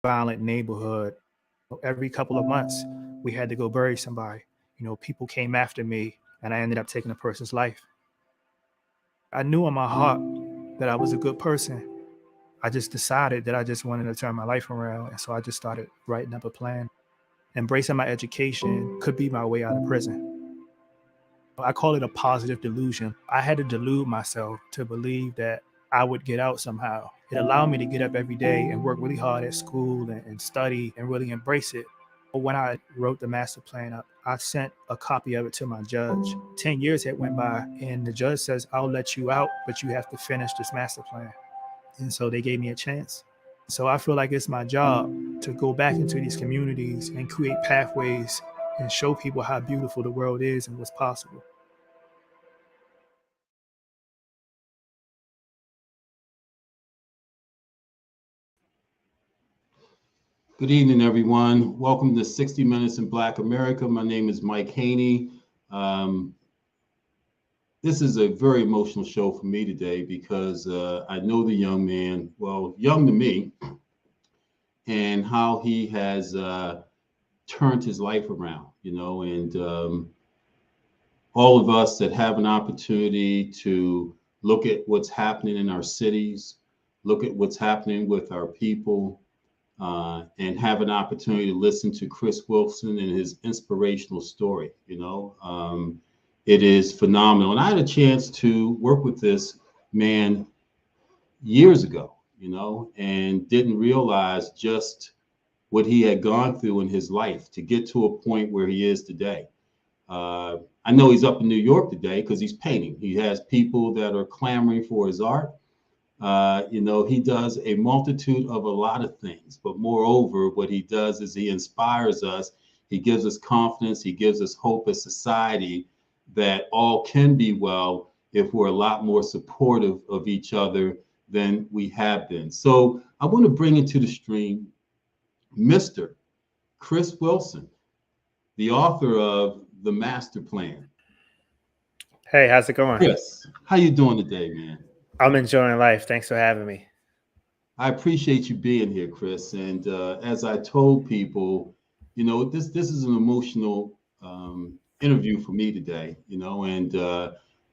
violent neighborhood. Every couple of months, we had to go bury somebody. People came after me, and I ended up taking a person's life. I knew in my heart that I was a good person. I just decided that I just wanted to turn my life around. And so I just started writing up a plan. Embracing my education could be my way out of prison. I call it a positive delusion. I had to delude myself to believe that I would get out somehow. It allowed me to get up every day and work really hard at school and study and really embrace it. When I wrote the master plan, I sent a copy of it to my judge. 10 years had went by, and the judge says, I'll let you out, but you have to finish this master plan. And so they gave me a chance. So I feel like it's my job to go back into these communities and create pathways and show people how beautiful the world is and what's possible. Good evening, everyone. Welcome to 60 Minutes in Black America. My name is Mike Haney. Um, this is a very emotional show for me today because I know the young man, well, young to me, and how he has turned his life around, and all of us that have an opportunity to look at what's happening in our cities, look at what's happening with our people, and have an opportunity to listen to Chris Wilson and his inspirational story. It is phenomenal. And I had a chance to work with this man years ago, and didn't realize just what he had gone through in his life to get to a point where he is today. I know he's up in New York today because he's painting. He has people that are clamoring for his art. He does a multitude of a lot of things, but moreover, what he does is he inspires us. He gives us confidence. He gives us hope as society that all can be well if we're a lot more supportive of each other than we have been. So I want to bring into the stream Mr. Chris Wilson, the author of The Master Plan. Hey, how's it going? Chris, how you doing today, man? I'm enjoying life. Thanks for having me. I appreciate you being here, Chris. And as I told people, this is an emotional interview for me today. And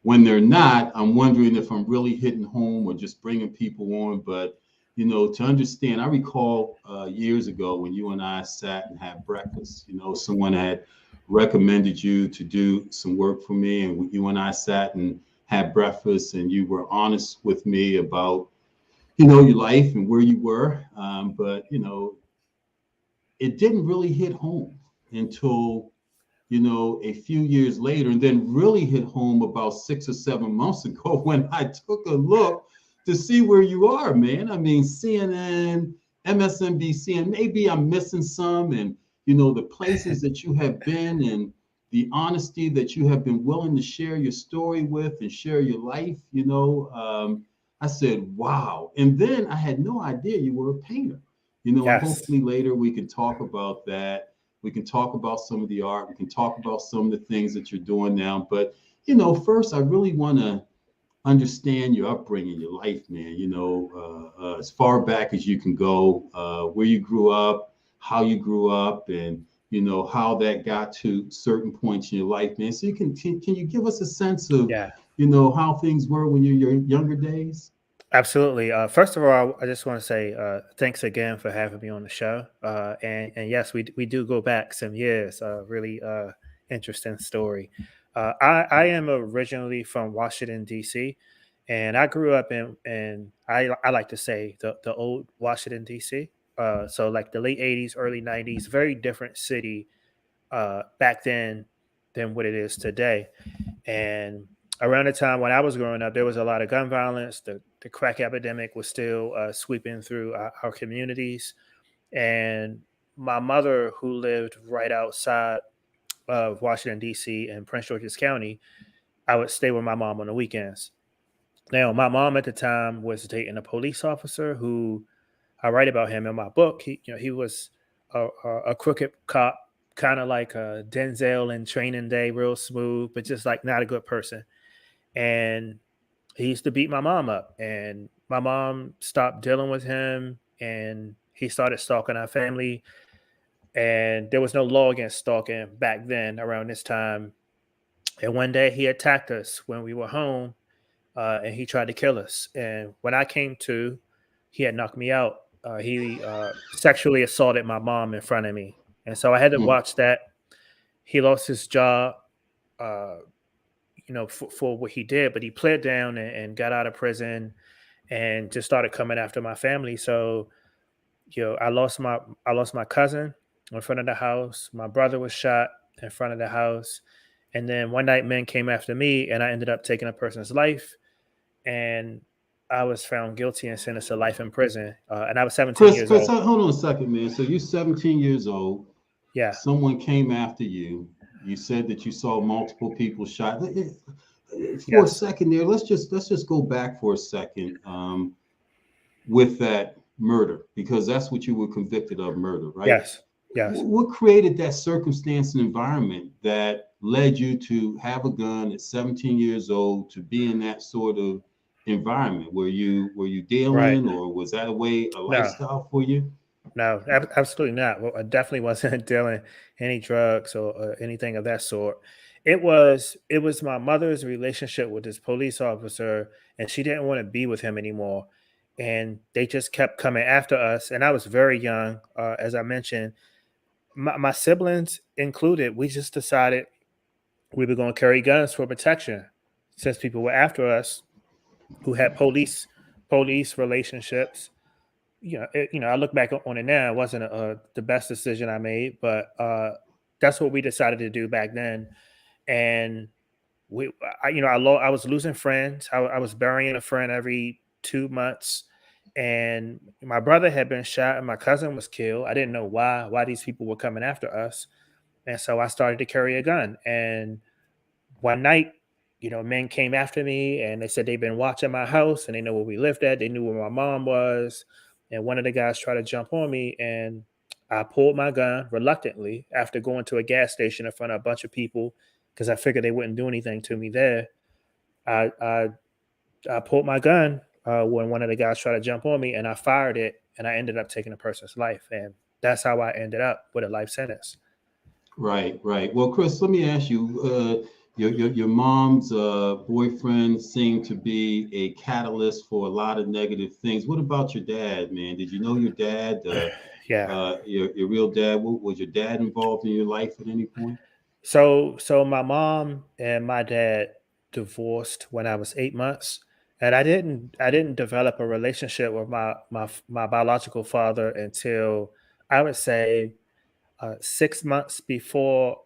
when they're not, I'm wondering if I'm really hitting home or just bringing people on. But to understand, I recall years ago when you and I sat and had breakfast. Someone had recommended you to do some work for me, and you and I sat and had breakfast, and you were honest with me about your life and where you were. But it didn't really hit home until, a few years later, and then really hit home about 6 or 7 months ago when I took a look to see where you are, man. I mean, CNN, MSNBC, and maybe I'm missing some, and, the places that you have been and the honesty that you have been willing to share your story with and share your life, I said, wow. And then I had no idea you were a painter, and Yes. hopefully later we can talk about that. We can talk about some of the art. We can talk about some of the things that you're doing now. But, first, I really want to understand your upbringing, your life, man, as far back as you can go, where you grew up, how you grew up, and, how that got to certain points in your life, man. So can you give us a sense of, Yeah, how things were when you're your younger days? absolutely. First of all, I just want to say thanks again for having me on the show. And yes, we do go back some years. Really interesting story. I am originally from Washington D.C. and I grew up in I like to say the old Washington D.C. So like the late '80s, early '90s, very different city back then than what it is today. And around the time when I was growing up, there was a lot of gun violence. The crack epidemic was still sweeping through our communities. And my mother, who lived right outside of Washington, D.C. in Prince George's County, I would stay with my mom on the weekends. Now, my mom at the time was dating a police officer who I write about him in my book. He was a crooked cop, kind of like a Denzel in Training Day, real smooth, but just like not a good person. And he used to beat my mom up, and my mom stopped dealing with him. and he started stalking our family. And there was no law against stalking back then around this time. And one day he attacked us when we were home, and he tried to kill us. And when I came to, he had knocked me out. He sexually assaulted my mom in front of me, and so I had to Mm. watch that. He lost his job, uh, for what he did, but he pled down and got out of prison and just started coming after my family. So, I lost my cousin in front of the house. My brother was shot in front of the house, and then one night men came after me, and I ended up taking a person's life, and I was found guilty and sentenced to life in prison. And I was 17 years Chris, old. hold on a second, man. So you're 17 years old. Yeah. Someone came after you. You said that you saw multiple people shot. For a Yes. second there, let's just go back for a second with that murder, because that's what you were convicted of, murder, right? Yes. Yes. What created that circumstance and environment that led you to have a gun at 17 years old, to be in that sort of environment? Were you Right. dealing, or was that a No. lifestyle for you? No. Absolutely not. Well, I definitely wasn't dealing any drugs or anything of that sort. It was my mother's relationship with this police officer, and she didn't want to be with him anymore. And they just kept coming after us. And I was very young, as I mentioned. My siblings included. We just decided we were going to carry guns for protection, since people were after us who had police relationships. I look back on it now. It wasn't the best decision I made, but that's what we decided to do back then. And I was losing friends. I was burying a friend every 2 months, and my brother had been shot, and my cousin was killed. I didn't know why these people were coming after us, and so I started to carry a gun. And one night, men came after me and they said they've been watching my house and they know where we lived at. They knew where my mom was. And one of the guys tried to jump on me, and I pulled my gun reluctantly after going to a gas station in front of a bunch of people because I figured they wouldn't do anything to me there. I I, I pulled my gun when one of the guys tried to jump on me, and I fired it, and I ended up taking a person's life. And that's how I ended up with a life sentence. Right, right. Well, Chris, let me ask you. Your mom's boyfriend seemed to be a catalyst for a lot of negative things. What about your dad, man? Did you know your dad? Yeah. Your real dad. Was your dad involved in your life at any point? So my mom and my dad divorced when I was 8 months, and I didn't develop a relationship with my biological father until I would say 6 months before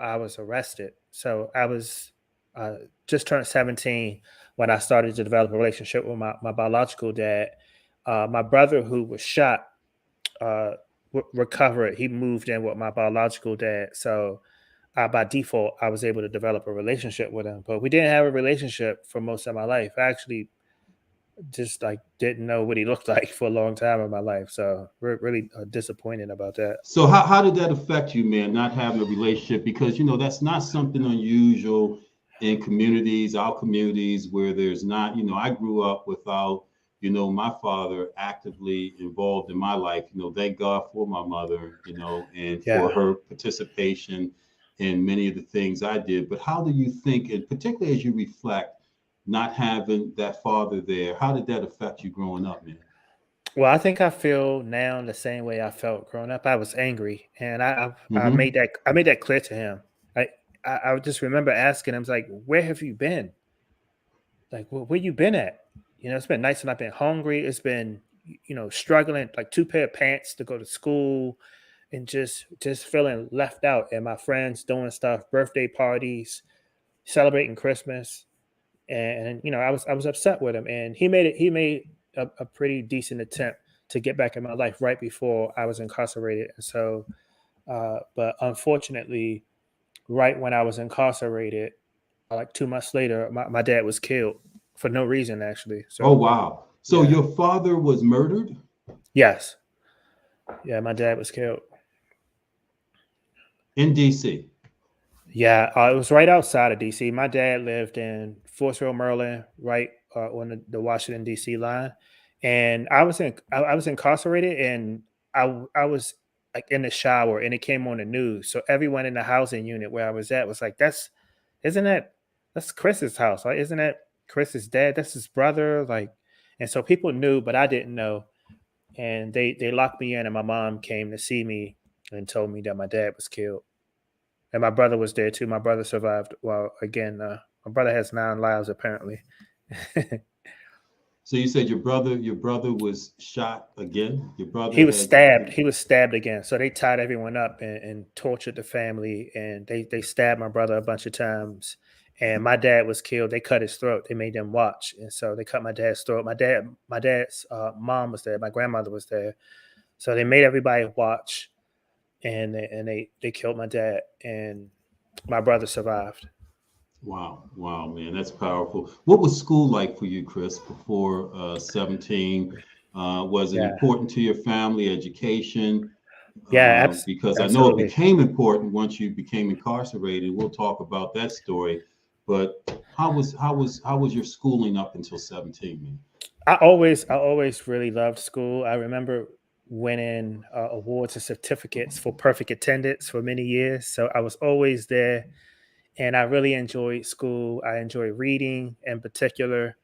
I was arrested. So I was uh, just turned 17 when I started to develop a relationship with my biological dad. My brother, who was shot, uh, recovered. He moved in with my biological dad, so by default, I was able to develop a relationship with him. But we didn't have a relationship for most of my life. I actually just like didn't know what he looked like for a long time in my life. So really disappointed about that. So how did that affect you, man, not having a relationship? Because that's not something unusual in communities, our communities, where there's not, I grew up without, my father actively involved in my life. Thank God for my mother, and for Yeah. her participation in many of the things I did. But how do you think, and particularly as you reflect, not having that father there, how did that affect you growing up, man? Well, I think I feel now the same way I felt growing up. I was angry, and I Mm-hmm. made that clear to him. I I would just remember asking him, like, "Where have you been? Like, where you been at? It's been nights and I've been hungry. It's been struggling, like two pair of pants to go to school, and just feeling left out. And my friends doing stuff, birthday parties, celebrating Christmas, and I was upset with him. And he made a pretty decent attempt to get back in my life right before I was incarcerated. And so, but unfortunately, right when I was incarcerated, like 2 months later, my dad was killed for no reason, actually. Oh, So wow. So yeah, your father was murdered yes, yeah, my dad was killed. in DC. Yeah, it was right outside of DC. My dad lived in Fortville, Maryland, right on the Washington DC line, and I was incarcerated, and I was like in the shower, and it came on the news. So everyone in the housing unit where I was at was like, "That's isn't that that's Chris's house? Like, isn't that Chris's dad? That's his brother." Like, and so people knew, but I didn't know, and they locked me in, and my mom came to see me and told me that my dad was killed, and my brother was there too. My brother survived. Well, again, my brother has 9 lives apparently. So you said your brother was shot again. Your brother He was had stabbed. He was stabbed again. So they tied everyone up and tortured the family, and they stabbed my brother a bunch of times. And my dad was killed. They cut his throat. They made them watch, and so they cut my dad's throat. My dad's mom was there. My grandmother was there. So they made everybody watch, and they killed my dad, and my brother survived. wow, wow, man, that's powerful. What was school like for you, Chris, before 17? Was it Yeah, important to your family education? yeah, Because I know it absolutely. became important once you became incarcerated. We'll talk about that story. But how was your schooling up until 17, man? I always really loved school. I remember winning awards and certificates for perfect attendance for many years. So I was always there, and I really enjoyed school. I enjoy reading in particular.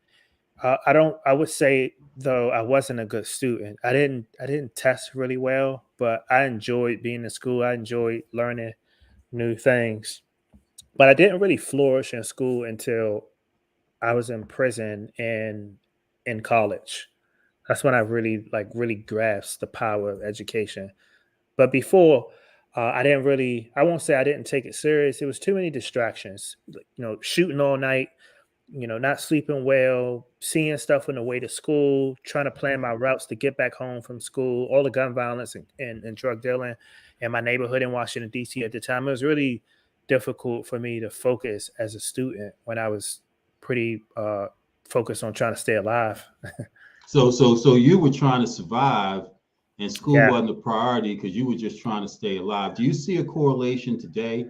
I don't. I would say though I wasn't a good student. I didn't test really well, but I enjoyed being in school. I enjoyed learning new things. But I didn't really flourish in school until I was in prison and in college. That's when I really grasped the power of education. But before, I didn't really. I won't say I didn't take it serious. It was too many distractions. Like, shooting all night. Not sleeping well, seeing stuff on the way to school, trying to plan my routes to get back home from school. All the gun violence and drug dealing in my neighborhood in Washington D.C. at the time. It was really difficult for me to focus as a student when I was pretty focused on trying to stay alive. So you were trying to survive, and school Yeah. wasn't a priority because you were just trying to stay alive. Do you see a correlation today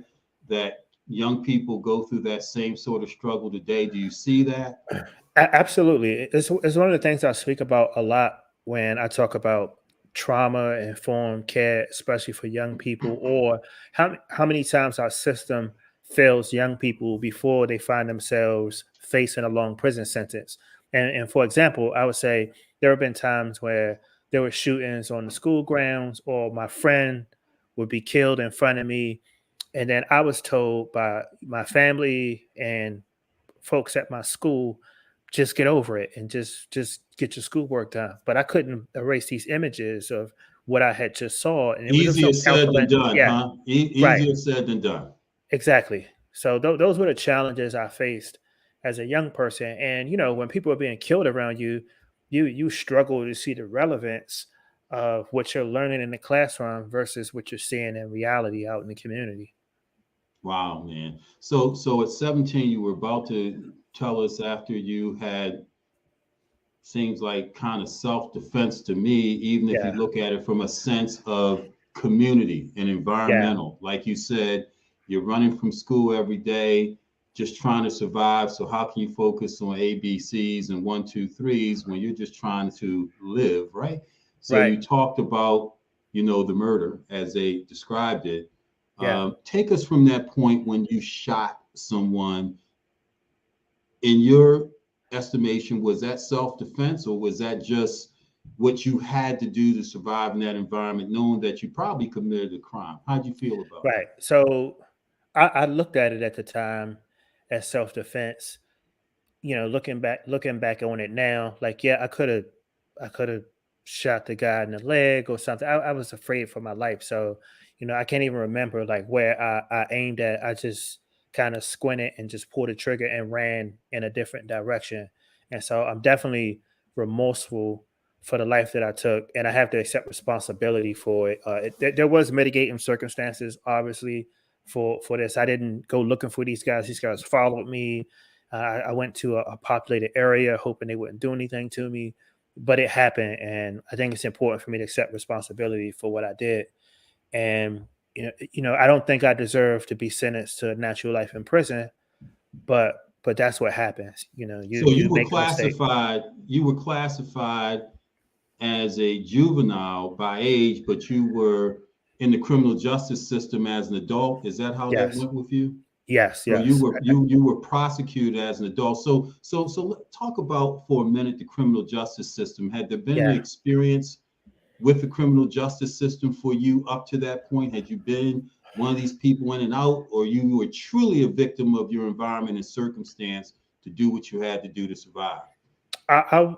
that young people go through that same sort of struggle today? Do you see that? Absolutely. It's one of the things I speak about a lot when I talk about trauma informed care, especially for young people, or how many times our system fails young people before they find themselves facing a long prison sentence. And for example, I would say there have been times where there were shootings on the school grounds, or my friend would be killed in front of me, and then I was told by my family and folks at my school, just get over it and just get your schoolwork done. But I couldn't erase these images of what I had just saw, and there was no Easier said than counseling. done, Yeah, huh? right, Easier said than done. exactly. So those were the challenges I faced as a young person. And when people are being killed around you, you struggle to see the relevance of what you're learning in the classroom versus what you're seeing in reality out in the community. Wow, man. So at 17, you were about to tell us after you had seems like kind of self-defense to me, even if you Yeah, look at it from a sense of community and yeah, environmental. Like you said, you're running from school every day, just trying to survive. So how can you focus on ABCs and one, two, threes when you're just trying to live, right? So right, you talked about, the murder as they described it. yeah. Take us from that point when you shot someone in your estimation, was that self-defense or was that just what you had to do to survive in that environment, knowing that you probably committed a crime? How'd you feel about Right. that? So I looked at it at the time as self defense. Looking back on it now, like, yeah, I could have shot the guy in the leg or something. I was afraid for my life. So, I can't even remember like where I aimed at. I just kind of squinted and just pulled the trigger and ran in a different direction. And so I'm definitely remorseful for the life that I took, and I have to accept responsibility for it. There was mitigating circumstances, obviously, for this. I didn't go looking for these guys. These guys followed me. I went to a populated area hoping they wouldn't do anything to me, but it happened, and I think it's important for me to accept responsibility for what I did. And I don't think I deserve to be sentenced to natural life in prison, but but that's what happens. So You make a mistake. you were classified as a juvenile by age, but you were in the criminal justice system as an adult. Is that how that Yes, went with you? yes, So yes. you were prosecuted as an adult. So let's talk about for a minute the criminal justice system. Had there been any Yeah. experience with the criminal justice system for you up to that point? Had you been one of these people in and out, or you were truly a victim of your environment and circumstance to do what you had to do to survive? I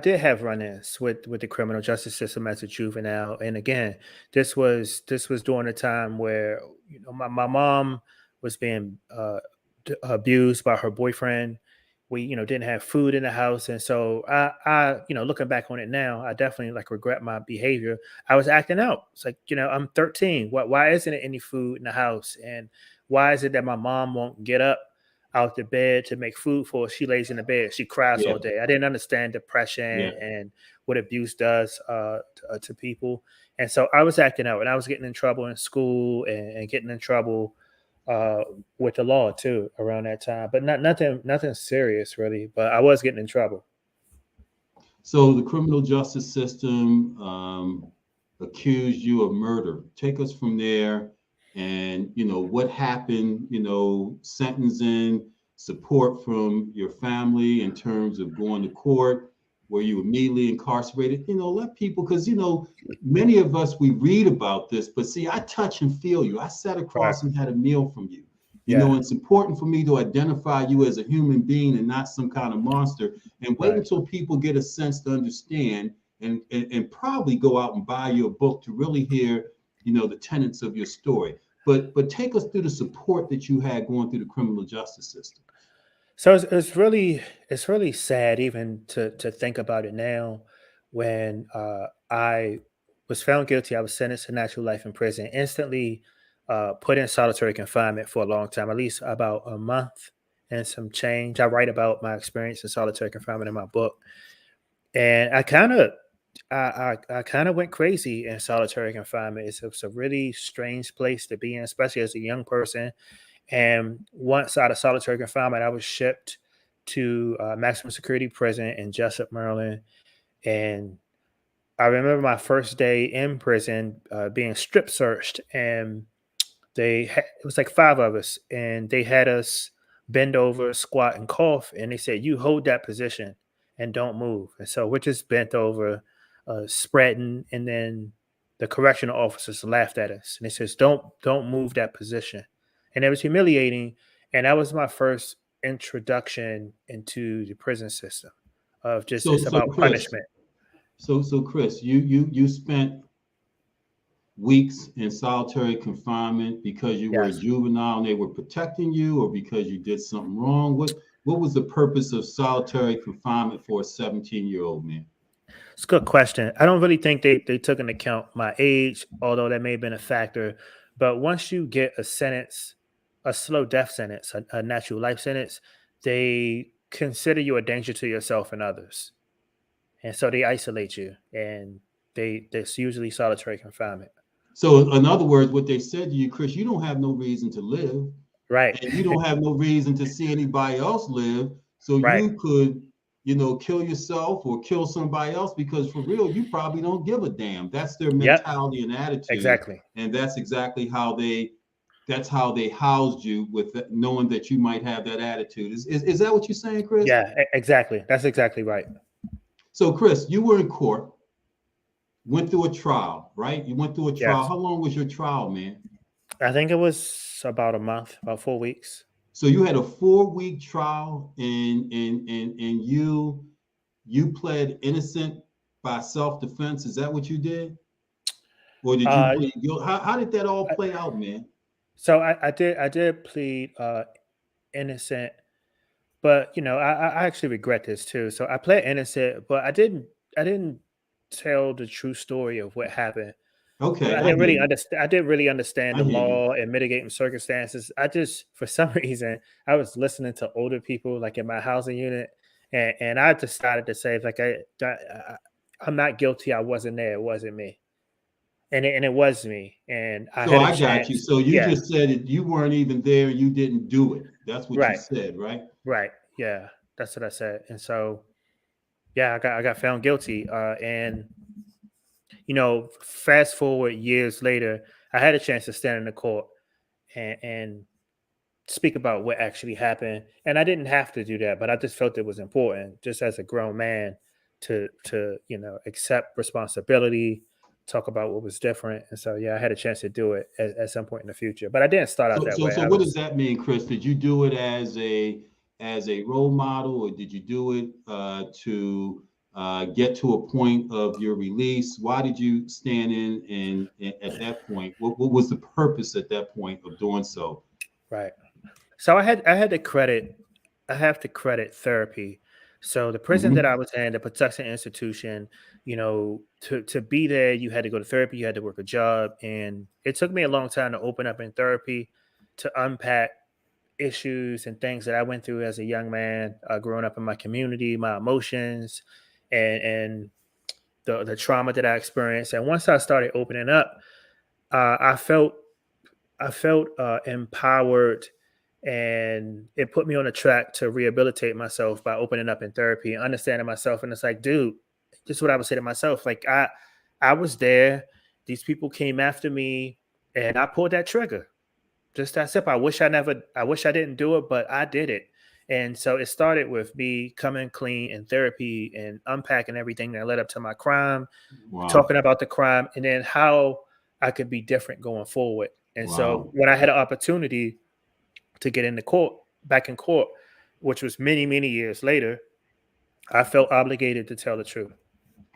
did have run-ins with the criminal justice system as a juvenile, and again, this was during a time where my mom was being abused by her boyfriend. We didn't have food in the house, and so I looking back on it now, I definitely like regret my behavior. I was acting out. It's like I'm 13. Why isn't it any food in the house, and why is it that my mom won't get up out the bed to make food for her? She lays in the bed. She cries Yeah, all day. I didn't understand yeah. depression and what abuse does to people. And so I was acting out, and I was getting in trouble in school and getting in trouble uh, with the law too around that time. But nothing serious really. But I was getting in trouble. So the criminal justice system accused you of murder. Take us from there, and what happened. Sentencing, support from your family in terms of going to court. Were you immediately incarcerated? Let people, because many of us, we read about this, but see, I touch and feel you. I sat Right. across and had a meal from you. Yeah. It's important for me to identify you as a human being and not some kind of monster, and wait Right. until people get a sense to understand, and probably go out and buy your book to really hear the tenets of your story. But take us through the support that you had going through the criminal justice system. So it's really sad even to think about it now. When I was found guilty, I was sentenced to natural life in prison, instantly put in solitary confinement for a long time, at least about a month and some change. I write about my experience in solitary confinement in my book, and I kind of went crazy in solitary confinement. It's a really strange place to be in, especially as a young person. And once out of solitary confinement, I was shipped to maximum security prison in Jessup, Maryland. And I remember my first day in prison being strip searched, and it was like five of us, and they had us bend over, squat, and cough, and they said, "You hold that position and don't move." And so we're just bent over, spreading, and then the correctional officers laughed at us, and they says, "Don't move that position," and it was humiliating, and that was my first introduction into the prison system of just So it's so about Chris, punishment. Chris, you spent weeks in solitary confinement because you were a Yes. juvenile and they were protecting you, or because you did something wrong? What was the purpose of solitary confinement for a 17-year-old man? It's a good question. I don't really think they took into account my age, although that may have been a factor. But once you get a sentence, a slow death sentence, a natural life sentence, they consider you a danger to yourself and others, and so they isolate you. And there's usually solitary confinement. So in other words, what they said to you, Chris, you don't have no reason to live, Right. and you don't have no reason to see anybody else live. So Right. you could, kill yourself or kill somebody else, because for real, you probably don't give a damn. That's their Yep. mentality and attitude. Exactly. And that's exactly how they housed you, with knowing that you might have that attitude. Is that what you're saying, Chris? Yeah. Exactly. That's exactly right. So Chris, you were in court, went through a trial, right? You went through a trial. Yes. How long was your trial, man? I think it was about a month, about 4 weeks. So you had a 4-week trial, and you pled innocent by self-defense. Is that what you did? Or did you Uh, plead guilty? How did that all play out, man? so I did plead innocent, but I actually regret this too. So I pled innocent, but I didn't tell the true story of what happened. Okay, I I didn't hear really you. understand. I didn't really understand I the hear you. law and mitigating circumstances. I just, for some reason, I was listening to older people like in my housing unit, and I decided to say like I'm not guilty. I wasn't there. It wasn't me. and it was me, and I So had a I got you. chance. So you Yeah, just said it. You weren't even there. You didn't do it. That's what you right, said, right? right. Yeah, that's what I said. And so, yeah, I got found guilty. And fast forward years later, I had a chance to stand in the court and speak about what actually happened. And I didn't have to do that, but I just felt it was important, just as a grown man, to accept responsibility, talk about what was different. And so, yeah, I had a chance to do it at some point in the future, but I didn't start out So, that so, way. so, I what does was that mean, Chris? Did you do it as a role model, or did you do it to get to a point of your release? Why did you stand in at that point? What was the purpose at that point of doing so? right. So I had to credit I have to credit therapy. So the prison that I Hmm. was in, the protection institution, to be there, you had to go to therapy, you had to work a job, and it took me a long time to open up in therapy, to unpack issues and things that I went through as a young man, growing up in my community, my emotions, and the trauma that I experienced. And once I started opening up, I felt empowered, and it put me on a track to rehabilitate myself by opening up in therapy and understanding myself. And it's like, dude, this is what I would say to myself. Like, I was there. These people came after me, and I pulled that trigger. Just that simple. I wish I didn't do it, but I did it. And so it started with me coming clean in therapy and unpacking everything that led up to my crime, Wow, talking about the crime, and then how I could be different going forward. And so wow. when I had an opportunity to get into court, back in court, which was many, many years later, I felt obligated to tell the truth.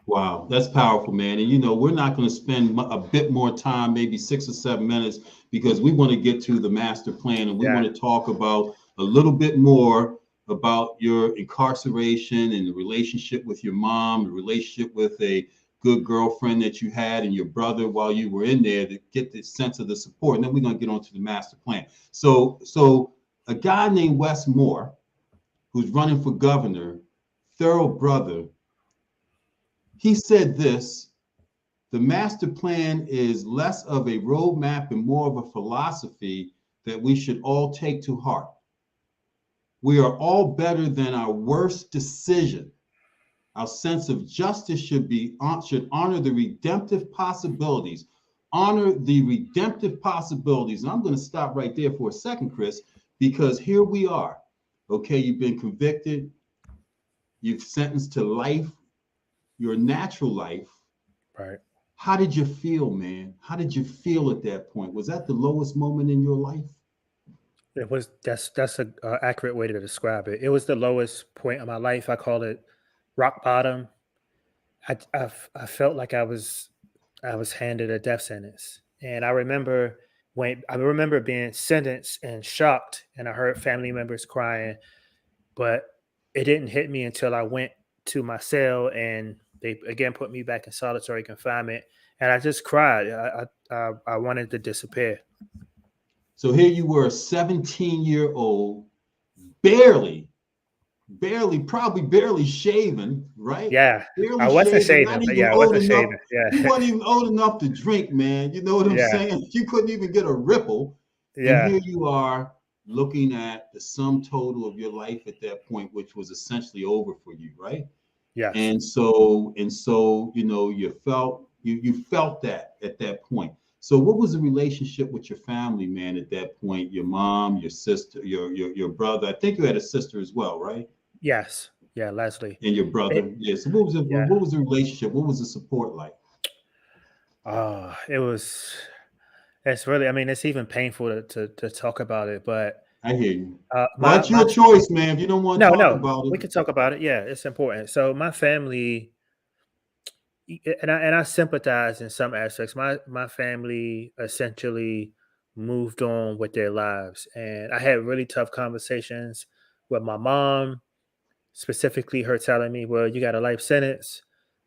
Wow, that's powerful, man. And we're not going to spend a bit more time, maybe 6 or 7 minutes, because we want to get to the master plan and we Yeah. want to talk about a little bit more about your incarceration and the relationship with your mom, the relationship with a good girlfriend that you had and your brother while you were in there to get the sense of the support. And then we're going to get on to the master plan. So a guy named Wes Moore, who's running for governor, thorough brother, he said this: the master plan is less of a roadmap and more of a philosophy that we should all take to heart. We are all better than our worst decision. Our sense of justice should honor the redemptive possibilities. Honor the redemptive possibilities. And I'm going to stop right there for a second, Chris, because here we are. Okay, you've been convicted, you've sentenced to life, your natural life. Right. How did you feel, man? How did you feel at that point? Was that the lowest moment in your life? It was that's a accurate way to describe it. It was the lowest point of my life. I call it rock bottom. I felt like I was handed a death sentence, and I remember being sentenced and shocked, and I heard family members crying, but it didn't hit me until I went to my cell and they again put me back in solitary confinement, and I just cried. I wanted to disappear. So here you were, a 17-year-old, barely, probably barely shaven, right? Yeah, I Barely wasn't shaven, shaving, not but even yeah, I old wasn't enough. shaving. You Yeah, weren't even old enough to drink, man. You know what I'm yeah, saying? You couldn't even get a ripple. And yeah, here you are looking at the sum total of your life at that point, which was essentially over for you, right? yes, And so you felt that at that point. So what was the relationship with your family, man, at that point? Your mom, your sister, your brother. I think you had a sister as well, right? yes, yeah, Leslie. And your It, brother. Yeah. So what was yeah, the relationship? What was the support like? it was. It's really. I mean, it's even painful to talk about it, but I hear you. Well, my it's your choice, man. If you don't want to no, talk no, about it. we can talk about it. Yeah, it's important. So my family, and I sympathize in some aspects. My family essentially moved on with their lives, and I had really tough conversations with my mom, specifically her telling me, "Well, you got a life sentence,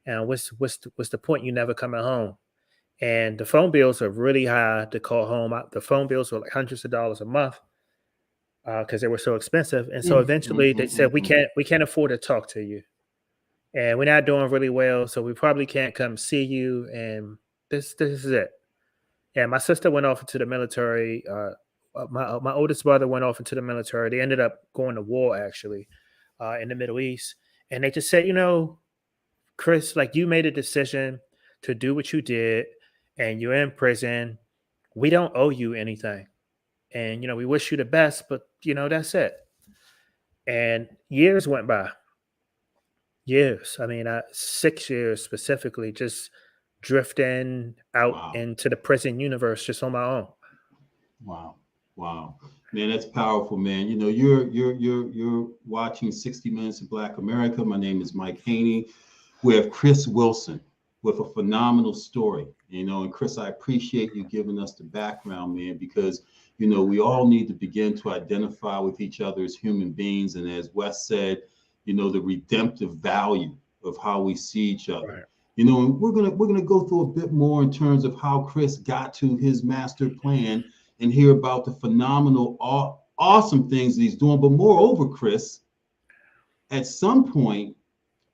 and what's the point? You never coming home." And the phone bills are really high to call home. The phone bills were like hundreds of dollars a month because they were so expensive. And so Mm, mm, eventually they mm, said, mm, mm. we can't afford to talk to you, and we're not doing really well, so we probably can't come see you. And This is it. And my sister went off into the military. My oldest brother went off into the military. They ended up going to war actually in the Middle East, and they just said, Chris, like you made a decision to do what you did, and you're in prison. We don't owe you anything, and we wish you the best, but that's it. And years went by. Years. I mean, 6 years specifically, just drifting out Wow. into the prison universe just on my own. Wow. Wow. Man, that's powerful, man. You're watching 60 Minutes of Black America. My name is Mike Haney. We have Chris Wilson with a phenomenal story. And Chris, I appreciate you giving us the background, man, because we all need to begin to identify with each other as human beings. And as Wes said, the redemptive value of how we see each other. Right. And we're gonna go through a bit more in terms of how Chris got to his master plan and hear about the phenomenal, awesome things that he's doing. But moreover, Chris, at some point,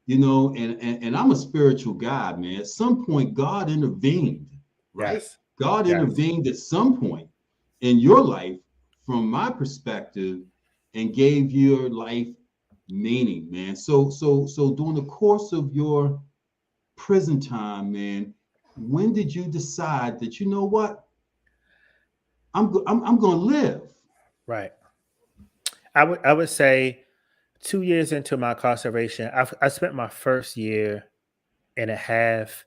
and I'm a spiritual guy, man. At some point, God intervened, right? Yes. God Yes. intervened at some point in your life, from my perspective, and gave your life meaning, man. So during the course of your prison time, man, when did you decide that what I'm going to live? Right. I would say 2 years into my incarceration, I spent my first year and a half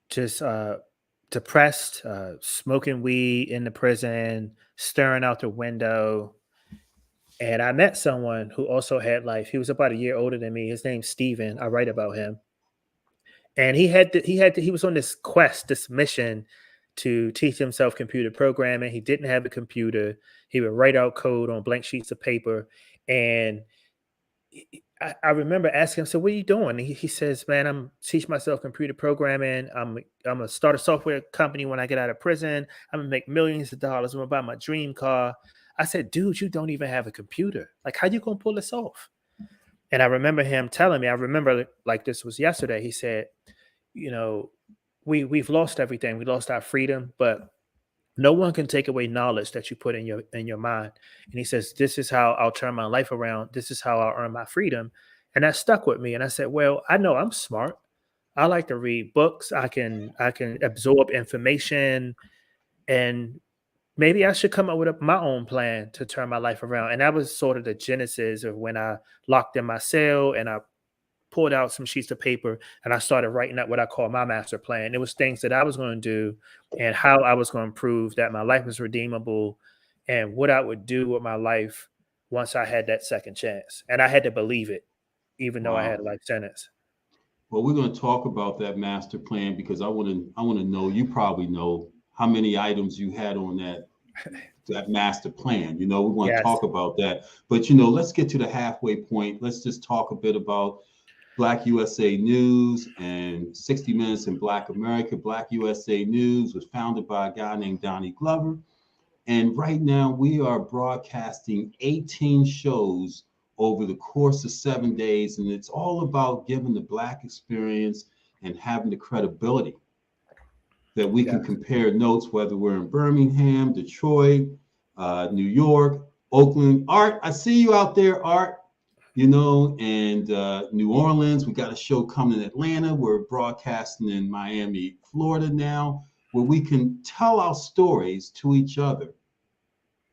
just depressed, smoking weed in the prison, staring out the window. And I met someone who also had life. He was about a year older than me. His name's Steven. I write about him. And he was on this quest, this mission to teach himself computer programming. He didn't have a computer. He would write out code on blank sheets of paper. And I remember asking him, so what are you doing? And he says, man, I'm teaching myself computer programming. I'm gonna start a software company when I get out of prison. I'm gonna make millions of dollars. I'm gonna buy my dream car. I said, dude, you don't even have a computer. Like, how you gonna pull this off? And I remember him telling me, I remember like this was yesterday. He said, you know, we've lost everything. We lost our freedom, but no one can take away knowledge that you put in your mind. And he says, this is how I'll turn my life around. This is how I'll earn my freedom. And that stuck with me. And I said, well, I know I'm smart. I like to read books. I can absorb information, and maybe I should come up with my own plan to turn my life around. And that was sort of the genesis of when I locked in my cell and I pulled out some sheets of paper and I started writing out what I call my master plan. It was things that I was going to do and how I was going to prove that my life was redeemable and what I would do with my life once I had that second chance. And I had to believe it, even though I had Wow. a life sentence. Well, we're going to talk about that master plan because I want to know, you probably know how many items you had on that master plan. We want to Yes. talk about that. But let's get to the halfway point. Let's just talk a bit about Black USA News and 60 Minutes in Black America. Black USA News was founded by a guy named Donnie Glover. And right now we are broadcasting 18 shows over the course of 7 days. And it's all about giving the Black experience and having the credibility that we can Yes. compare notes, whether we're in Birmingham, Detroit, New York, Oakland. Art, I see you out there, Art. And New Orleans. We got a show coming in Atlanta. We're broadcasting in Miami, Florida now, where we can tell our stories to each other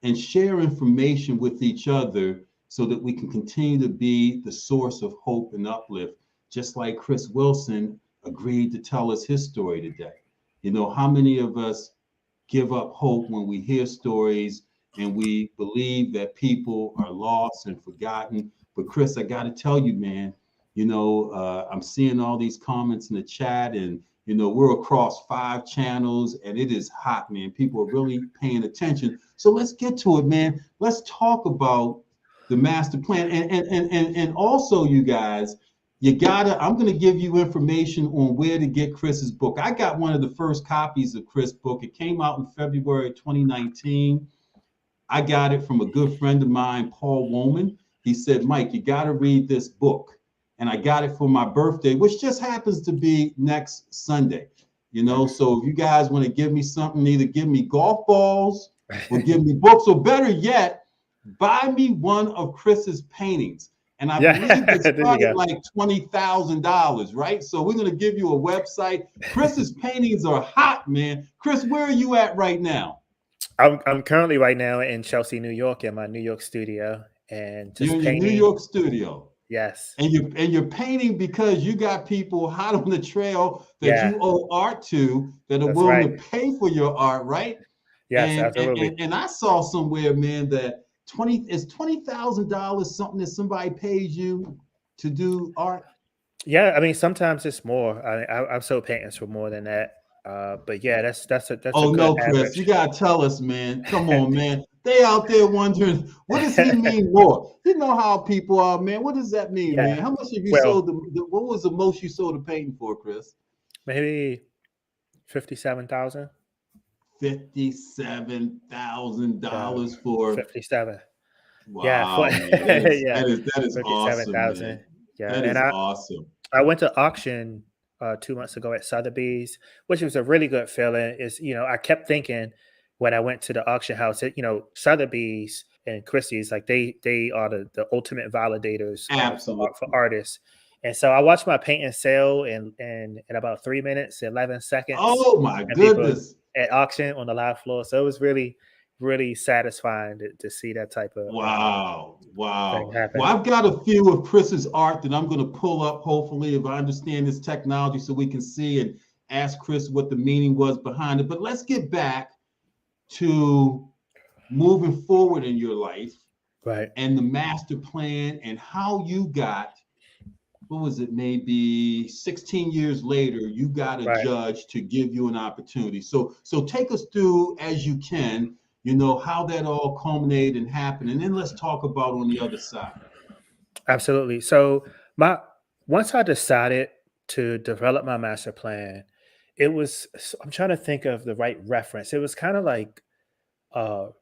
and share information with each other so that we can continue to be the source of hope and uplift, just like Chris Wilson agreed to tell us his story today. How many of us give up hope when we hear stories and we believe that people are lost and forgotten? But Chris, I got to tell you, man, I'm seeing all these comments in the chat, and we're across 5 channels, and it is hot, man. People are really paying attention. So let's get to it, man. Let's talk about the master plan, and also, you guys, I'm going to give you information on where to get Chris's book. I got one of the first copies of Chris' book. It came out in February 2019. I got it from a good friend of mine, Paul Woman. He said, Mike, you got to read this book. And I got it for my birthday, which just happens to be next Sunday. You know, so if you guys want to give me something, either give me golf balls or give me books, or better yet, buy me one of Chris's paintings. And I believe Yeah, they there you start at go. like $20,000, right? So we're gonna give you a website. Chris's paintings are hot, man. Chris, where are you at right now? I'm currently right now in Chelsea, New York, in my New York studio, and You're just in your New painting. York studio. Yes, And you're painting because you got people hot on the trail that yeah, you owe art to that are that's willing right. to pay for your art, right? Yes, And and absolutely. and, and I saw somewhere, man, that $20,000 something that somebody pays you to do art. Yeah, I mean, sometimes it's more. I've sold paintings for more than that. But yeah, that's a Oh good no, Chris, you average. gotta tell us, man. Come on, man. They out there wondering, what does he mean more? You know how people are, man. What does that mean, man? Yeah. How much have you Well, sold what was the most you sold a painting for, Chris? maybe 57,000. Yeah, $57,000 for 57. Yeah, wow, man. That is yeah, that is that is awesome, 57,000. man. Yeah, That and is I awesome. I went to auction 2 months ago at Sotheby's, which was a really good feeling. Is I kept thinking when I went to the auction house, Sotheby's and Christie's, like they are the ultimate validators for Absolutely. artists. And so I watched my painting sale in about 3 minutes, 11 seconds, Oh my and people goodness. at auction on the live floor. So it was really, really satisfying to see that type of Wow. thing Wow. Well, happen. I've got a few of Chris's art that I'm going to pull up, hopefully, if I understand this technology, so we can see and ask Chris what the meaning was behind it. But let's get back to moving forward in your life Right, and the master plan and how you got, what was it, maybe 16 years later, you got a right. judge to give you an opportunity. So take us through as you can, how that all culminated and happened. And then let's talk about on the other side. Absolutely. So my once I decided to develop my master plan, I'm trying to think of the right reference. It was kind of like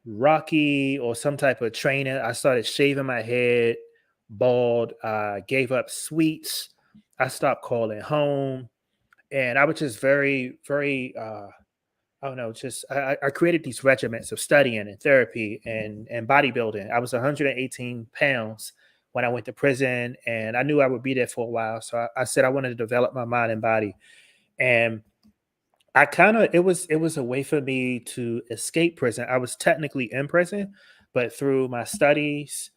Rocky or some type of training. I started shaving my head bald. I gave up sweets. I stopped calling home, and I was just very, very. I don't know. Just I created these regiments of studying and therapy and bodybuilding. I was 118 pounds when I went to prison, and I knew I would be there for a while. So I said I wanted to develop my mind and body, and I kind of it was a way for me to escape prison. I was technically in prison, but through my studies,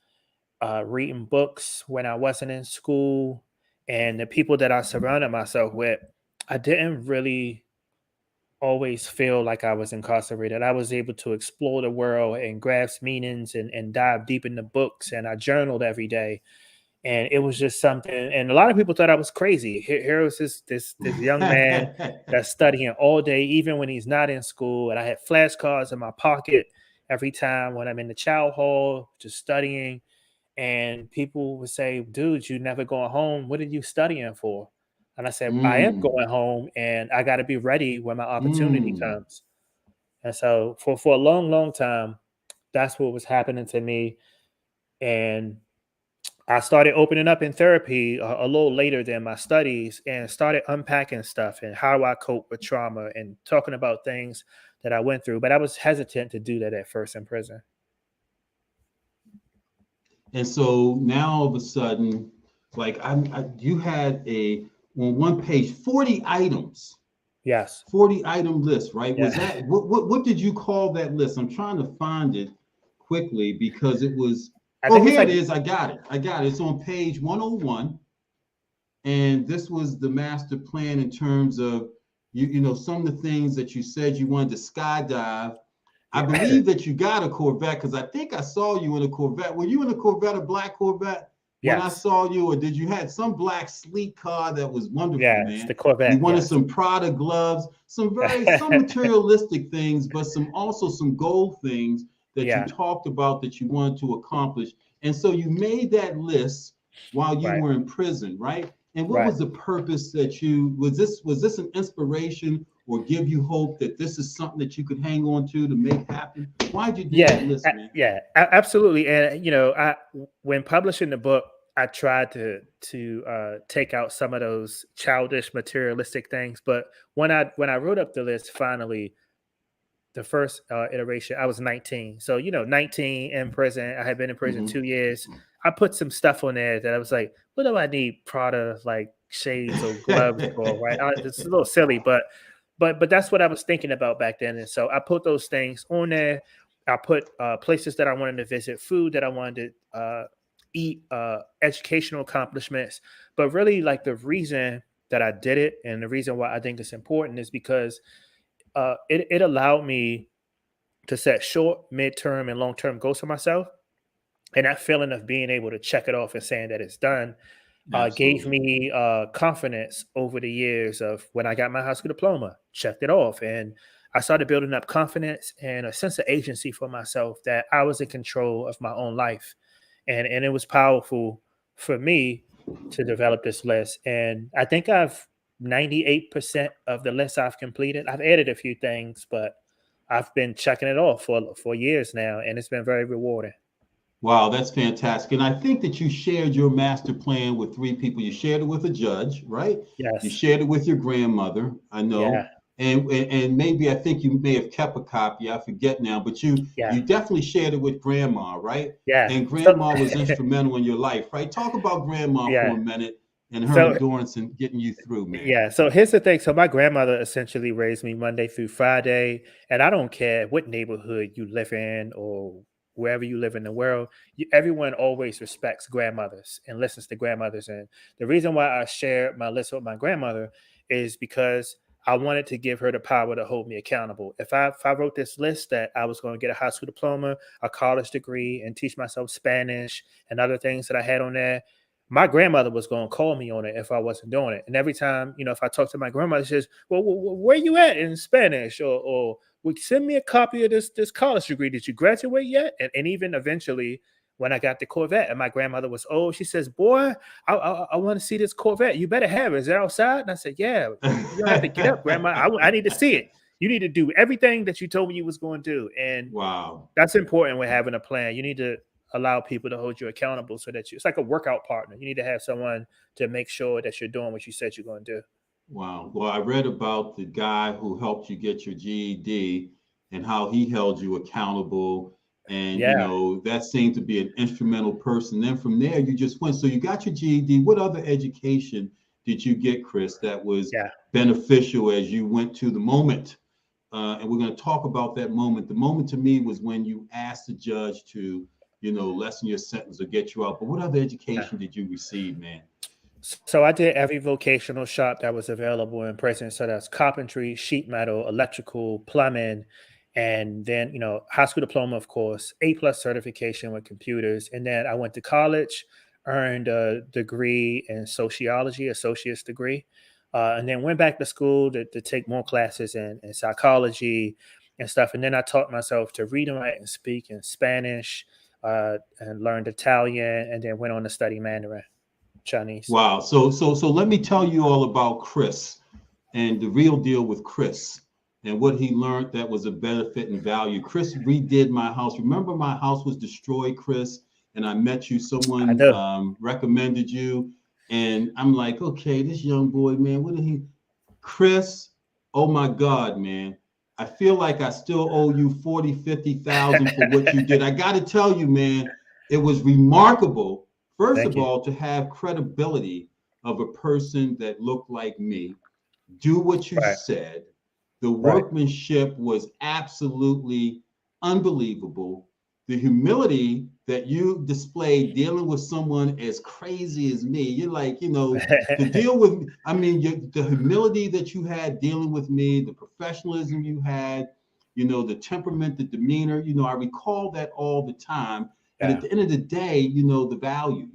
reading books when I wasn't in school, and the people that I surrounded myself with, I didn't really always feel like I was incarcerated. I was able to explore the world and grasp meanings and dive deep into books. And I journaled every day. And it was just something. And a lot of people thought I was crazy. Here was this young man that's studying all day, even when he's not in school. And I had flashcards in my pocket every time when I'm in the chow hall, just studying. And people would say, "Dude, you never going home. What are you studying for?" And I said, "I am mm, going home, and I got to be ready when my opportunity mm. comes." And so, for a long, long time, that's what was happening to me. And I started opening up in therapy a little later than my studies, and started unpacking stuff and how I cope with trauma and talking about things that I went through. But I was hesitant to do that at first in prison. And so now all of a sudden, like you had on one page 40 items, Yes. 40-item list, right? Was Yeah. that what did you call that list? I'm trying to find it quickly because it was, I oh, think it's here it like, is. I got it. I got it. It's on page 101. And this was the master plan in terms of some of the things that you said you wanted to skydive. I yeah. believe that you got a Corvette because I think I saw you in a Corvette. Were you in a Corvette, a black Corvette, when I Yes. saw you, or did you had some black sleek car that was wonderful, Yes. man? The You Corvette. wanted Yes. some Prada gloves, some materialistic things, but some gold things that you Yeah. talked about that you wanted to accomplish. And so you made that list while you Right. were in prison, right? And what Right. was the purpose that was this an inspiration or give you hope that this is something that you could hang on to make happen? Why'd you do that Yeah. list, man? Yeah. Absolutely. And when publishing the book, I tried to take out some of those childish materialistic things. But when I wrote up the list finally, the first iteration, I was 19. So, 19 in prison. I had been in prison Hmm. 2 years. I put some stuff on there that I was like, what do I need Prada like shades or gloves for? Right. It's a little silly, but that's what I was thinking about back then. And so I put those things on there. I put places that I wanted to visit, food that I wanted to eat, educational accomplishments. But really, like the reason that I did it and the reason why I think it's important is because it allowed me to set short, midterm, and long term goals for myself. And that feeling of being able to check it off and saying that it's done gave Absolutely. me confidence over the years of when I got my high school diploma, checked it off. And I started building up confidence and a sense of agency for myself that I was in control of my own life. And it was powerful for me to develop this list. And I think I've 98% of the list I've completed. I've added a few things, but I've been checking it off for years now, and it's been very rewarding. Wow, that's fantastic. And I think that you shared your master plan with three people. You shared it with a judge, right? You Yes. shared it with your grandmother, I Yeah. know. And maybe I think you may have kept a copy. I forget now, but Yeah. you definitely shared it with grandma, right? Yeah. And So grandma was instrumental in your life, right? Talk about grandma yeah. for a minute and her So endurance in getting you through, man. yeah. So here's the thing. So my grandmother essentially raised me Monday through Friday, and I don't care what neighborhood you live in or wherever you live in the world. Everyone always respects grandmothers and listens to grandmothers. And the reason why I shared my list with my grandmother is because I wanted to give her the power to hold me accountable. If I wrote this list that I was going to get a high school diploma, a college degree, and teach myself Spanish and other things that I had on there, my grandmother was going to call me on it if I wasn't doing it. And every time, if I talk to my grandmother, she says, "Well, where you at in Spanish?" Or "Would send me a copy of this college degree. Did you graduate yet?" And even eventually, when I got the Corvette, and my grandmother was old, she says, "Boy, I want to see this Corvette. You better have it. Is it outside?" And I said, "Yeah, you don't have to get up, Grandma. I need to see it. You need to do everything that you told me you was going to do." And Wow. that's important when having a plan. You need to allow people to hold you accountable so that it's like a workout partner. You need to have someone to make sure that you're doing what you said you're going to do. Wow. Well, I read about the guy who helped you get your GED and how he held you accountable. And, Yeah, that seemed to be an instrumental person. Then from there, you just went. So you got your GED. What other education did you get, Chris, that was yeah, beneficial as you went to the moment? And we're going to talk about that moment. The moment to me was when you asked the judge to, lessen your sentence or get you out. But what other yeah. education did you receive, man? So I did every vocational shop that was available in prison. So that's carpentry, sheet metal, electrical, plumbing, and then high school diploma, of course, A+ certification with computers. And then I went to college, earned a degree in sociology, associate's degree, and then went back to school to take more classes in psychology and stuff. And then I taught myself to read and write and speak in Spanish, and learned Italian, and then went on to study Mandarin Chinese. Wow. So let me tell you all about Chris and the real deal with Chris and what he learned that was a benefit and value. Chris redid my house. Remember, my house was destroyed, Chris, and I met you. I Someone do. recommended you, and I'm like, okay, this young boy, man, what did he? Chris, oh my God, man. I feel like I still owe you 40, 50,000 for what you did. I got to tell you, man, it was remarkable. First Thank of you. all, to have credibility of a person that looked like me, do what you Right, said. The right. workmanship was absolutely unbelievable. The humility that you displayed dealing with someone as crazy as me, you're like, to deal with, I mean, the humility that you had dealing with me, the professionalism you had, the temperament, the demeanor, I recall that all the time. And at Yeah, the end of the day, the value,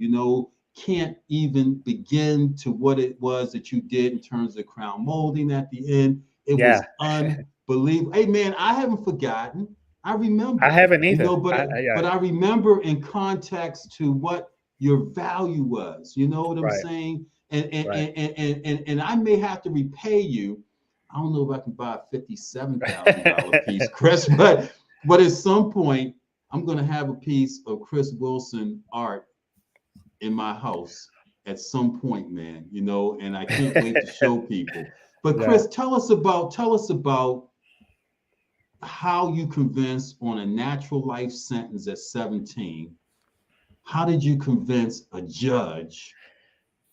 can't even begin to what it was that you did in terms of crown molding at the end. It yeah. was unbelievable. Hey man, I haven't forgotten. I I remember, haven't either. but Yeah, I remember in context to what your value was. You know what I'm right, saying? And right. and and and, and, and I may have to repay you. I don't know if I can buy a $57,000 piece, Chris, but at some point I'm going to have a piece of Chris Wilson art in my house at some point, man, and I can't wait to show people. But Yeah. Chris, tell us about how you convinced on a natural life sentence at 17. How did you convince a judge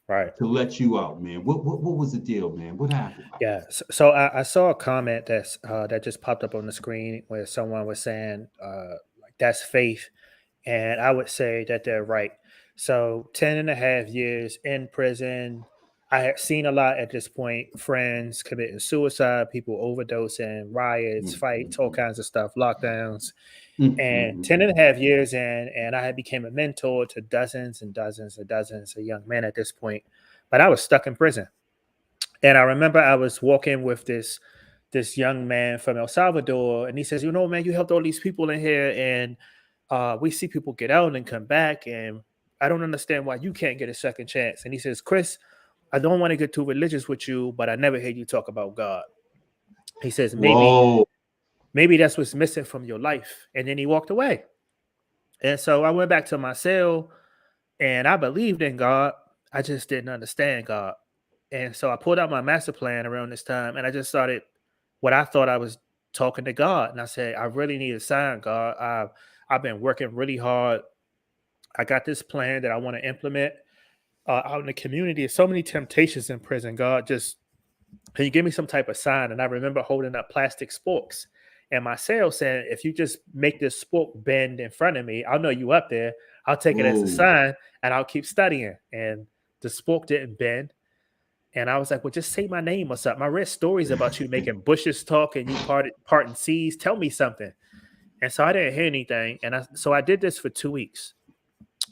Right. to let you out, man? What was the deal, man? What happened? Yeah. So I saw a comment that just popped up on the screen where someone was saying like that's faith. And I would say that they're right. So 10 and a half years in prison. I had seen a lot at this point, friends committing suicide, people overdosing, riots, fights, all Mm-hmm. kinds of stuff, lockdowns. And Mm-hmm. 10 and a half years in, and I had became a mentor to dozens and dozens and dozens of young men at this point. But I was stuck in prison. And I remember I was walking with this young man from El Salvador, and he says, "You know, man, you helped all these people in here, and we see people get out and come back, and I don't understand why you can't get a second chance." And he says, "Chris, I don't want to get too religious with you, but I never heard you talk about God." He says, Whoa. maybe that's what's missing from your life." And then he walked away. And so I went back to my cell, and I believed in God. I just didn't understand God. And so I pulled out my master plan around this time, and I just started what I thought I was talking to God. And I said, "I really need a sign, God. I've been working really hard. I got this plan that I want to implement out in the community. There's so many temptations in prison. God, just can you give me some type of sign?" And I remember holding up plastic sporks, and my cell said, "If you just make this spork bend in front of me, I'll know you up there. I'll take it as a Whoa. sign, and I'll keep studying." And the spork didn't bend. And I was like, "Well, just say my name or something. I read stories about you making bushes talk and you parting seas. Tell me something." And so I didn't hear anything. And so I did this for 2 weeks.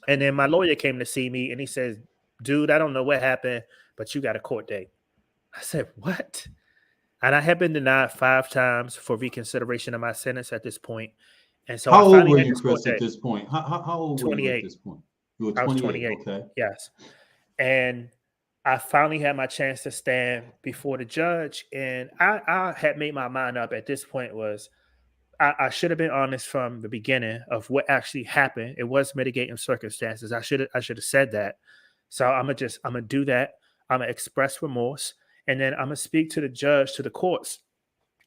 And then my lawyer came to see me and he says, "Dude, I don't know what happened, but you got a court date." I said, "What?" And I had been denied 5 times for reconsideration of my sentence at this point. And so I How old finally were had you, this court Chris, at date. this point? How old were you at 28. this point? You were I was 28. 28. Okay. Yes. And I finally had my chance to stand before the judge. And I had made my mind up at this point was I should have been honest from the beginning of what actually happened. It was mitigating circumstances. I should have said that. So I'm gonna do that. I'm gonna express remorse, and then I'm gonna speak to the judge, to the courts,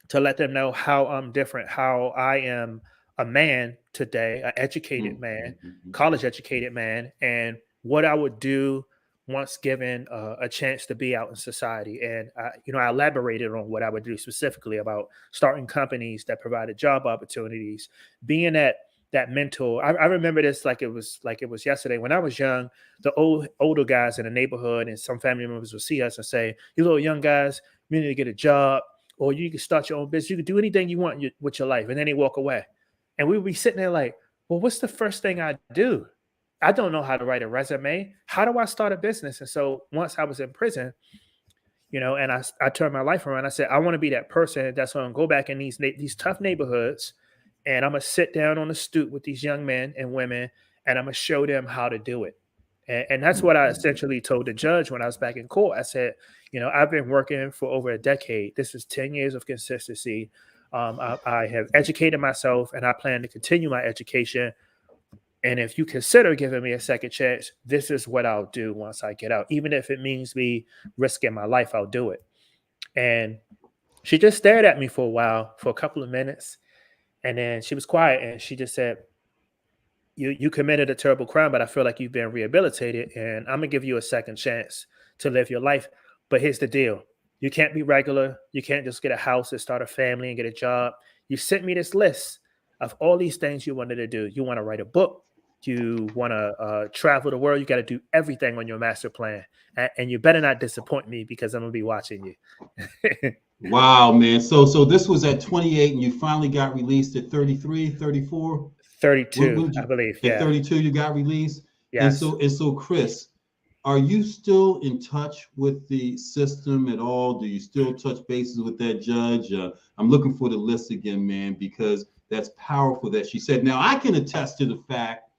to let them know how I'm different, how I am a man today, an educated man, Mm-hmm. college educated man, and what I would do once given a chance to be out in society. And I elaborated on what I would do specifically about starting companies that provided job opportunities, being that mentor. I remember this like it was yesterday. When I was young, the older guys in the neighborhood and some family members would see us and say, "You little young guys, you need to get a job, or you can start your own business. You can do anything you want with your life." And then they walk away. And we would be sitting there like, "Well, what's the first thing I do? I don't know how to write a resume. How do I start a business?" And so once I was in prison, and I turned my life around. I said, I want to be that person that's going to go back in these tough neighborhoods, and I'm going to sit down on the stoop with these young men and women, and I'm going to show them how to do it. And that's what I Mm-hmm. essentially told the judge when I was back in court. I said, I've been working for over a decade. This is 10 years of consistency. I have educated myself, and I plan to continue my education. And if you consider giving me a second chance, this is what I'll do once I get out. Even if it means me risking my life, I'll do it. And she just stared at me for a while, for a couple of minutes. And then she was quiet and she just said, You committed a terrible crime, but I feel like you've been rehabilitated, and I'm gonna give you a second chance to live your life. But here's the deal. You can't be regular. You can't just get a house and start a family and get a job. You sent me this list of all these things you wanted to do. You want to write a book. You want to travel the world. You got to do everything on your master plan. And you better not disappoint me because I'm going to be watching you. Wow, man. So this was at 28 and you finally got released at 33, 34. What 32, did I you believe. at Yeah. 32 you got released? And Yes. so Chris, are you still in touch with the system at all? Do you still touch bases with that judge? I'm looking for the list again, man, because that's powerful that she said. Now I can attest to the fact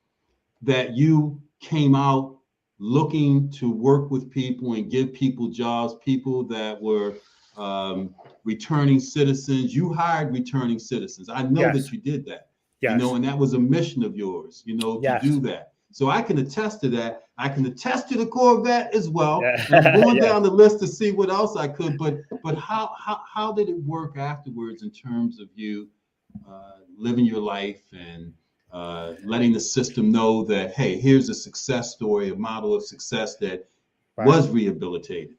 that you came out looking to work with people and give people jobs, people that were returning citizens. You hired returning citizens. I know that Yes. you did that, Yes. and that was a mission of yours, to do Yes. that. So I can attest to that. I can attest to the Corvette as well. Yeah. And I'm going Yes. down the list to see what else I could. But how did it work afterwards in terms of you living your life and letting the system know that, hey, here's a success story, a model of success that Right. was rehabilitated.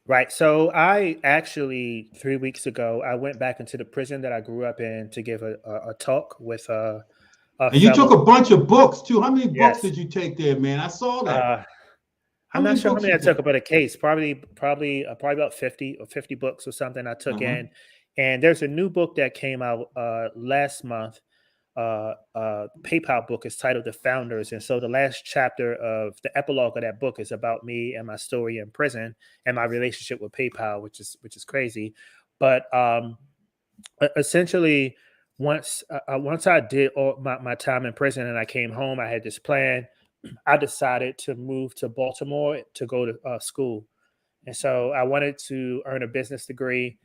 Right. So I actually 3 weeks ago I went back into the prison that I grew up in to give a talk with a And you took fellow. a bunch of books too. How many books Yes. did you take there, man? I saw that. Uh, How I'm not many sure how books many you I took take? about a case. Probably about 50 or 50 books or something I took Uh-huh. in. And there's a new book that came out last month. PayPal book is titled "The Founders," and so the last chapter of the epilogue of that book is about me and my story in prison and my relationship with PayPal, which is crazy. But essentially, once I did all my time in prison and I came home, I had this plan. I decided to move to Baltimore to go to school. And so I wanted to earn a business degree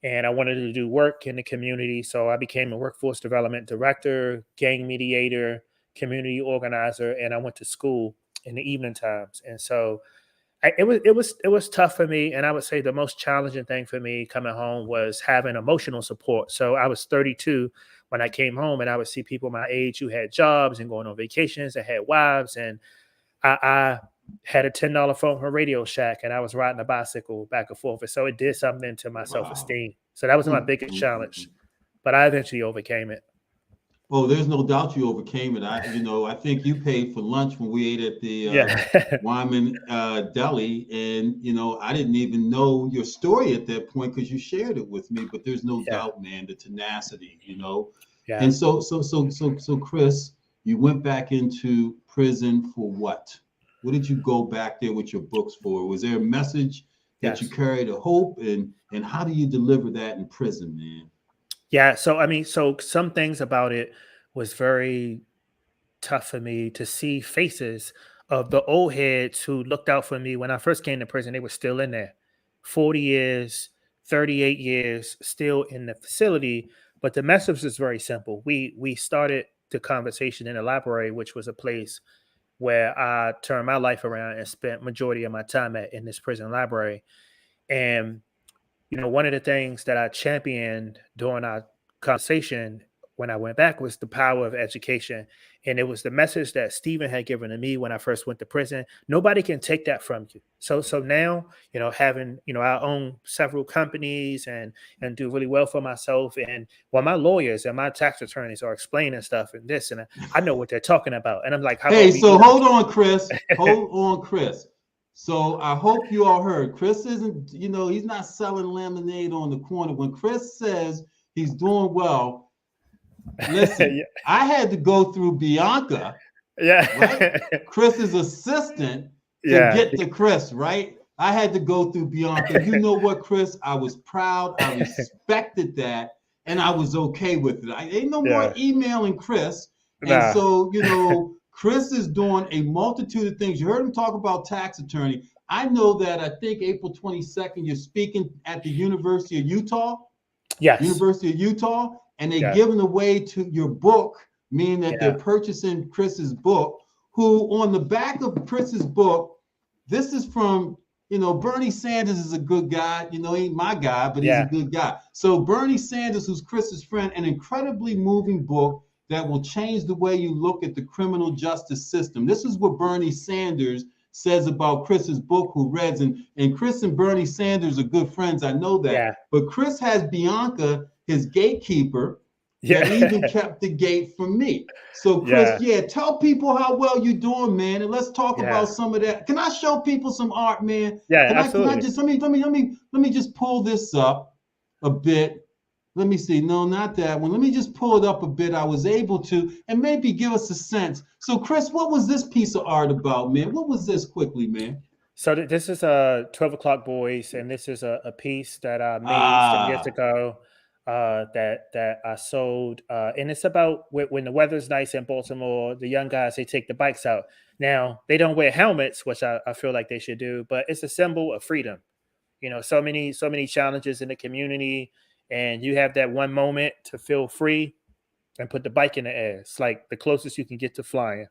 and I wanted to do work in the community. So I became a workforce development director, gang mediator, community organizer, and I went to school in the evening times. And so it was tough for me. And I would say the most challenging thing for me coming home was having emotional support. So I was 32 when I came home and I would see people my age who had jobs and going on vacations and had wives. And I had a $10 phone from Radio Shack and I was riding a bicycle back and forth. And so it did something to my Wow. self-esteem. So that was my Mm, biggest mm, mm, mm. challenge, but I eventually overcame it. Oh, there's no doubt you overcame it. I think you paid for lunch when we ate at the Yeah. Wyman Deli, and I didn't even know your story at that point because you shared it with me. But there's no Yeah. doubt, man, the tenacity. Yeah. And so, Chris, you went back into prison for what? What did you go back there with your books for? Was there a message that you Yes. carried, a hope, and how do you deliver that in prison, man? Yeah. So, I mean, so some things about it was very tough for me to see faces of the old heads who looked out for me when I first came to prison. They were still in there, 40 years, 38 years, still in the facility. But the message is very simple. We started the conversation in the library, which was a place where I turned my life around and spent majority of my time at in this prison library. And one of the things that I championed during our conversation when I went back was the power of education. And it was the message that Stephen had given to me when I first went to prison. Nobody can take that from you. So now, having, I own several companies and do really well for myself. And while my lawyers and my tax attorneys are explaining stuff and this, and I know what they're talking about. And I'm like, how Hey, about we, so hold on, Chris. Hold on, Chris. So I hope you all heard. Chris isn't, he's not selling lemonade on the corner. When Chris says he's doing well, listen, yeah. I had to go through Bianca, right? Yeah. Chris's assistant to Yeah. get to Chris, right? I had to go through Bianca. You know what, Chris? I was proud. I respected that. And I was okay with it. I ain't no more Yeah. emailing Chris. And Nah. so, Chris is doing a multitude of things. You heard him talk about tax attorney. I know that I think April 22nd, you're speaking at the Yes. University of Utah, and they're Yeah. giving away to your book, meaning that they're Yeah. purchasing Chris's book, who on the back of Chris's book, this is from, Bernie Sanders is a good guy. He ain't my guy, but he's a Yeah. good guy. So Bernie Sanders, who's Chris's friend, an incredibly moving book that will change the way you look at the criminal justice system. This is what Bernie Sanders says about Chris's book, who reads, and Chris and Bernie Sanders are good friends. I know that. Yeah. But Chris has Bianca, his gatekeeper, that even Yeah. kept the gate for me. So Chris, Yeah. yeah, tell people how well you're doing, man, and let's talk about Yeah. some of that. Can I show people some art, man? Yeah. Can I Absolutely. just let me just pull this up a bit. Let me see. No, not that one. Let me just pull it up a bit. I was able to, and maybe give us a sense. So, Chris, what was this piece of art about, man? What was this quickly, man? So this is a 12 o'clock boys, and this is a piece that I made some years Ah, ago. That I sold, and it's about when the weather's nice in Baltimore. The young guys they take the bikes out. Now they don't wear helmets, which I feel like they should do, but it's a symbol of freedom. So many challenges in the community, and you have that one moment to feel free and put the bike in the air. It's like the closest you can get to flying.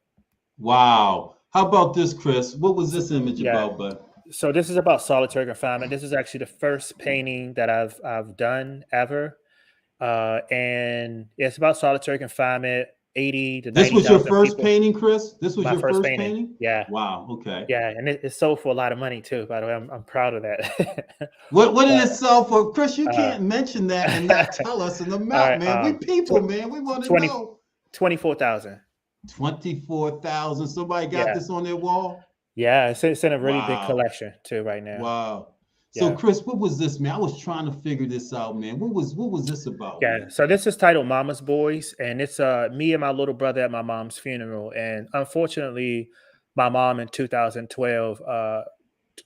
Wow. How about this, Chris? What was So, this image yeah. about, bud? So this is about solitary confinement. This is actually the first painting that I've done ever, and it's about solitary confinement. 80 to This was your 90,000 first people. painting, Chris? This was My your first first painting. painting? Yeah, Wow. Okay. yeah, and it sold for a lot of money too. By the way, I'm proud of that. What did But it sell for? Chris, you uh, can't mention that and not tell us an all amount, right, man. We people, tw- man. We want to 20 know. 24,000. 24,000. Somebody got Yeah, this on their wall? yeah, it's in a really big Wow. collection too right now. Wow. So Yeah. Chris, what was this, man? I was trying to figure this out, man. What was this about, Yeah, man? so this is titled Mama's Boys, and it's me and my little brother at my mom's funeral. And unfortunately, my mom in 2012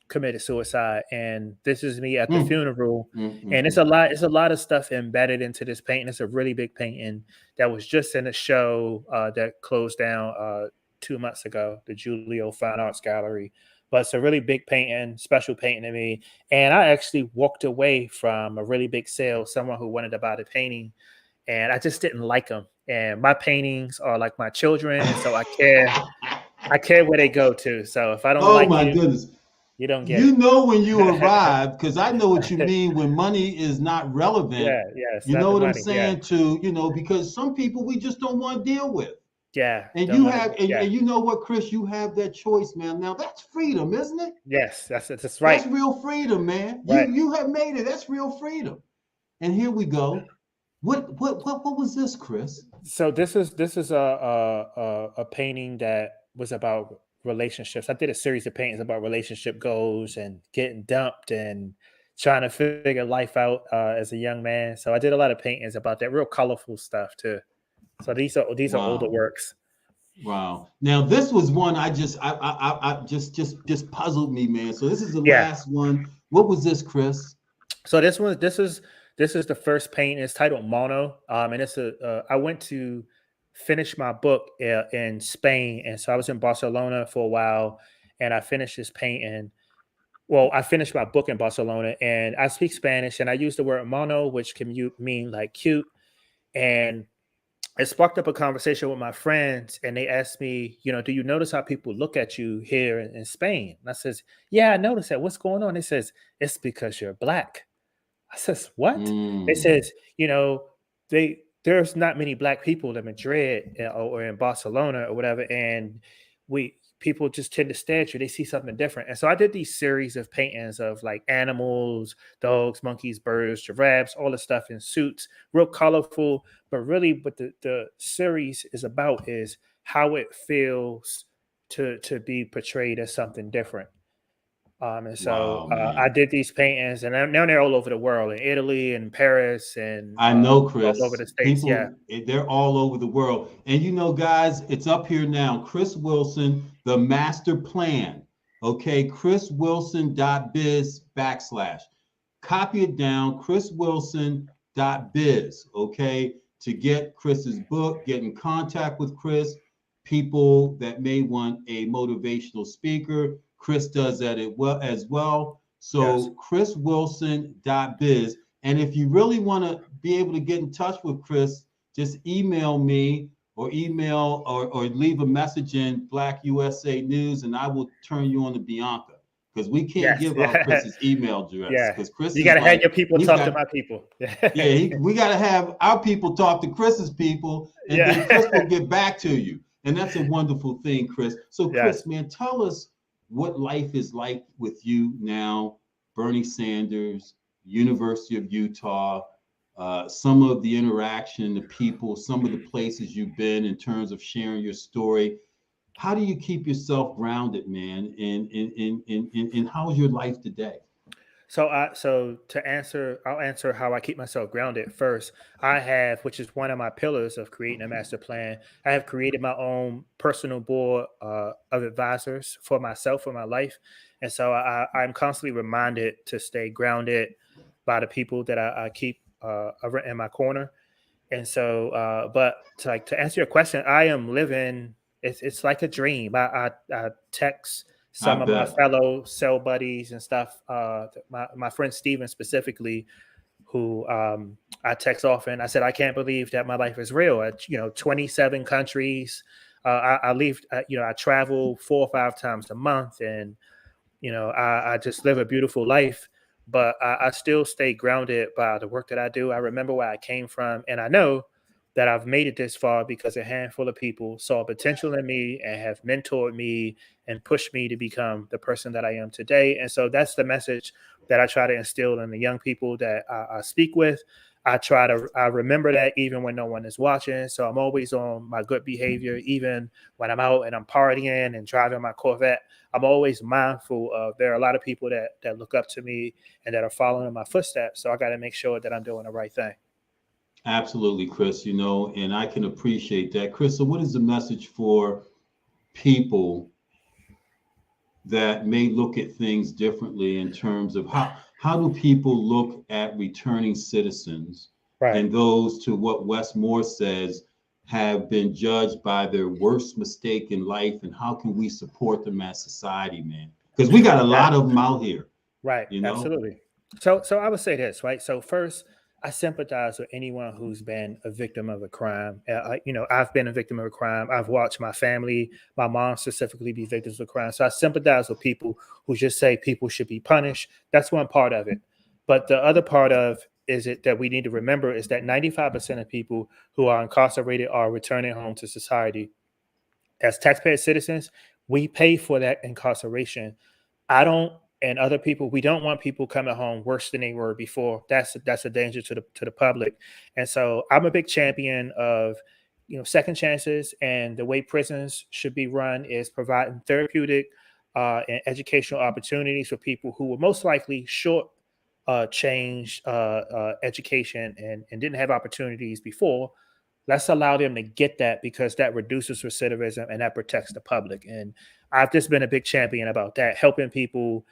committed suicide, and this is me at the Mm, funeral. mm, mm, And mm. it's a lot of stuff embedded into this painting. It's a really big painting that was just in a show that closed down 2 months ago, the Julio Fine Arts Gallery. But it's a really big painting, special painting to me. And I actually walked away from a really big sale, someone who wanted to buy the painting, and I just didn't like them. And my paintings are like my children, and so I care where they go to. So if I don't Oh like my you, goodness. you don't get You it. know when you arrive, because I know what you mean when money is not relevant. Yeah, yeah, it's You not know the what I'm money. Yeah, saying? Because some people we just don't want to deal with. yeah, And don't you want to. have, and, Yeah, and you know what, Chris, you have that choice, man. Now that's freedom, isn't it? yes, that's That's right, real freedom, man. You right. you have made it. That's real freedom. And here we go. What was this, Chris? So this is a painting that was about relationships. I did a series of paintings about relationship goals and getting dumped and trying to figure life out as a young man. So I did a lot of paintings about that, real colorful stuff too. So these are older Wow. works. Wow. Now this was one I just puzzled me, man. So this is the Yeah. last one. What was this, Chris? So this is the first painting. It's titled Mono, and it's a. I went to finish my book in Spain, and so I was in Barcelona for a while, and I finished this painting. Well, I finished my book in Barcelona, and I speak Spanish, and I use the word mono, which can mean like cute, and it sparked up a conversation with my friends, and they asked me, do you notice how people look at you here in Spain? And I says, yeah, I noticed that. What's going on? It says it's because you're black. I says, "What?" It Mm. says, there's not many black people in Madrid or in Barcelona or whatever, and we people just tend to stare at you. They see something different, and so I did these series of paintings of like animals, dogs, monkeys, birds, giraffes, all the stuff in suits, real colorful. But really, what the series is about is how it feels to be portrayed as something different. And so Wow, I man. did these paintings, and now they're all over the world, in Italy and Paris, and I know, all over Chris. the states. Yeah, People, they're all over the world. And guys, it's up here now. Chris Wilson, the master plan. Okay, chriswilson.biz/. Copy it down, chriswilson.biz. Okay, to get Chris's book, get in contact with Chris. People that may want a motivational speaker, Chris does that as well. yes, So, chriswilson.biz. And if you really want to be able to get in touch with Chris, just email me or leave a message in Black USA News, and I will turn you on to Bianca because we can't yes, give out yeah, Chris's email address yeah. because Chris You is got to have like your people he's talk to got my people. yeah we got to have our people talk to Chris's people, and then Yeah, Chris will get back to you, and that's a wonderful thing, Chris. So yes. Chris, man, tell us what life is like with you now, Bernie Sanders, University of Utah, some of the interaction, the people, some of the places you've been in terms of sharing your story. How do you keep yourself grounded, man? And how's your life today? So I'll answer how I keep myself grounded first. I have, which is one of my pillars of creating a master plan. I have created my own personal board of advisors for myself for my life, and so I'm constantly reminded to stay grounded by the people that I keep in my corner. And so, but to answer your question, I am living. It's like a dream. I text I some of my bet. fellow cell buddies and stuff. My friend Steven specifically, who I text often. I said I can't believe that my life is real. 27 countries. I leave, I travel 4 or 5 times a month, and I just live a beautiful life, but I still stay grounded by the work that I do. I remember where I came from, and I know that I've made it this far because a handful of people saw potential in me and have mentored me and pushed me to become the person that I am today. And so that's the message that I try to instill in the young people that I speak with. I remember that even when no one is watching. So I'm always on my good behavior, even when I'm out and I'm partying and driving my Corvette. I'm always mindful of there are a lot of people that look up to me and that are following in my footsteps. So I got to make sure that I'm doing the right thing. Absolutely, Chris, and I can appreciate that. Chris, so what is the message for people that may look at things differently in terms of how do people look at returning citizens Right. and those, to what Wes Moore says, have been judged by their worst mistake in life, and how can we support them as society, man? Because we got a Yeah. lot of them out here, Right. you know? Absolutely. So I would say this, right? So first, I sympathize with anyone who's been a victim of a crime. I've been a victim of a crime. I've watched my family, my mom specifically, be victims of crime. So I sympathize with people who just say people should be punished. That's one part of it. But the other part of is it that we need to remember is that 95% of people who are incarcerated are returning home to society. As taxpayer citizens, we pay for that incarceration. I don't, and other people, we don't want people coming home worse than they were before. That's a danger to the public. And so I'm a big champion of second chances, and the way prisons should be run is providing therapeutic and educational opportunities for people who were most likely short change education and didn't have opportunities before. Let's allow them to get that, because that reduces recidivism and that protects the public. And I've just been a big champion about that, helping people.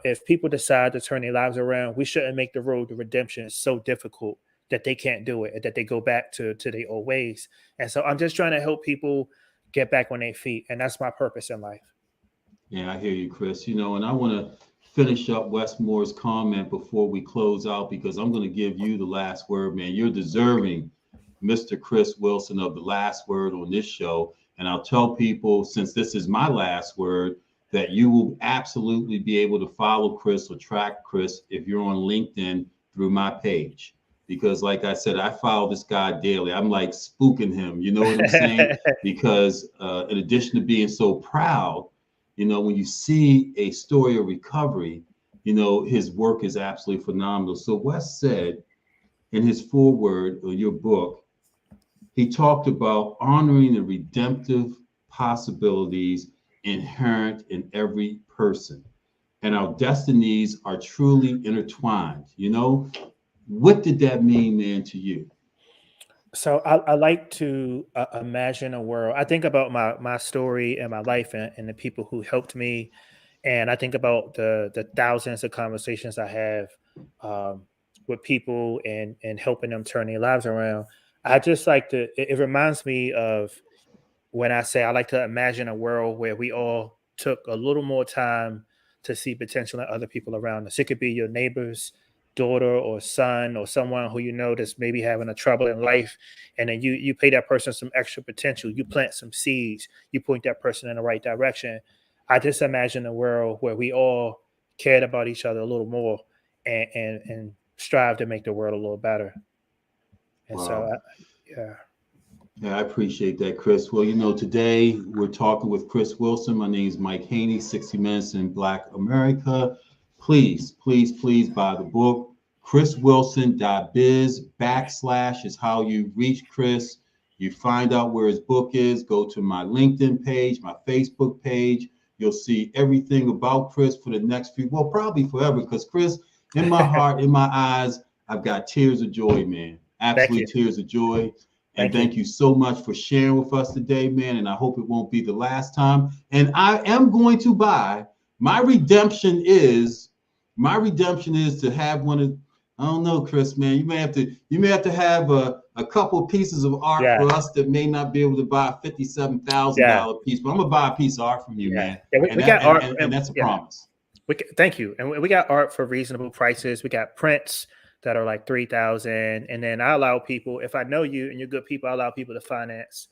If people decide to turn their lives around, we shouldn't make the road to redemption so difficult that they can't do it and that they go back to their old ways. And so I'm just trying to help people get back on their feet. And that's my purpose in life. Yeah, I hear you, Chris. And I want to finish up Wes Moore's comment before we close out, because I'm going to give you the last word, man. You're deserving, Mr. Chris Wilson, of the last word on this show. And I'll tell people, since this is my last word, that you will absolutely be able to follow Chris or track Chris if you're on LinkedIn through my page. Because, like I said, I follow this guy daily. I'm like spooking him. You know what I'm saying? Because in addition to being so proud, when you see a story of recovery, his work is absolutely phenomenal. So Wes said in his foreword of your book, he talked about honoring the redemptive possibilities inherent in every person. And our destinies are truly intertwined. What did that mean, man, to you? So I like to imagine a world. I think about my story and my life, and the people who helped me, and I think about the thousands of conversations I have with people and helping them turn their lives around. I just like to. It reminds me of when I say I like to imagine a world where we all took a little more time to see potential in other people around us. It could be your neighbor's daughter or son or someone who that's maybe having a trouble in life, and then you pay that person some extra potential. You plant some seeds. You point that person in the right direction. I just imagine a world where we all cared about each other a little more and strive to make the world a little better. And so, Wow. yeah. Yeah, I appreciate that, Chris. Well, today we're talking with Chris Wilson. My name is Mike Haney, 60 Minutes in Black America. Please, please, please buy the book. chriswilson.biz/ is how you reach Chris. You find out where his book is. Go to my LinkedIn page, my Facebook page. You'll see everything about Chris for the next probably forever, because Chris, in my heart, in my eyes, I've got tears of joy, man. Thank Absolutely you. tears of joy. And Thank you. thank you so much for sharing with us today, man. And I hope it won't be the last time. And I am going to buy my redemption is to have one of, I don't know, Chris, man. You may have to have a couple of pieces of art Yeah. for us that may not be able to buy a Yeah. $57,000 piece. But I'm gonna buy a piece of art from you, Yeah. man. Yeah. And We that got art. and that's a Yeah. promise. Thank you. And we got art for reasonable prices. We got prints that are like 3,000. And then I allow people, if I know you and you're good people, I allow people to finance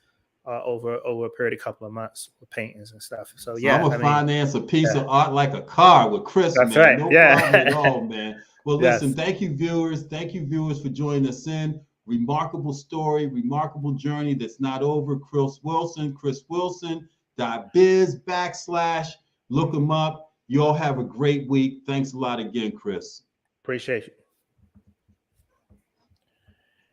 over a period of couple of months with paintings and stuff. So So I'm yeah, gonna I mean, finance a piece yeah, of art like a car with Chris, that's man. right. No problem at Yeah. all, man. Well, listen, Yes. thank you, viewers. Thank you, viewers, for joining us in. Remarkable story, remarkable journey that's not over. Chris Wilson, .biz / look him up. You all have a great week. Thanks a lot again, Chris. Appreciate you.